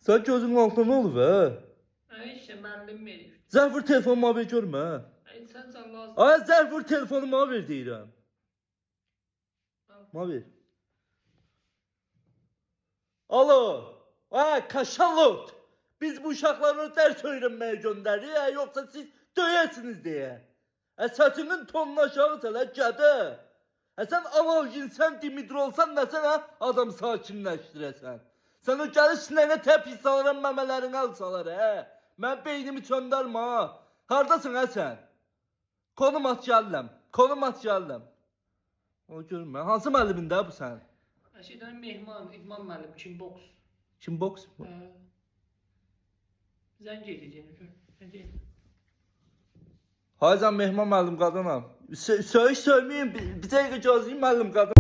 Sən gözünün altında nə olub, hə? Ay işte müəllim verir. Zəng vur telefonumu ver görmə. Ay sən lazım. Ay zəng vur telefonumu ver deyirəm. Ma ver. Alo. Ay kaşalot. Biz bu uşaqları dərs öyrənməyə göndəririk, yoxsa siz döyəsiniz deyə. Səsinin tonunu aşağı sələ gədə. Sən Alavginsən, Dimitri olsan nəsən adam sakinləşdirəsən. Sən o gəlir sinənə təpik salaram, məmələrini al salar, Mən beynimi çöndərmə, Haradasan, sən? Konum at gəlirəm, konum at gəlirəm. O görmə, hansı müəllimində bu sən? Şeydən Mehman, İdman müəllim, Kimbox. Kimbox? Zəng edəcəyim. Haycan Mehman müəllim qadınam. Söyleyin, bir dəqiqə gözləyim müəllim qadın.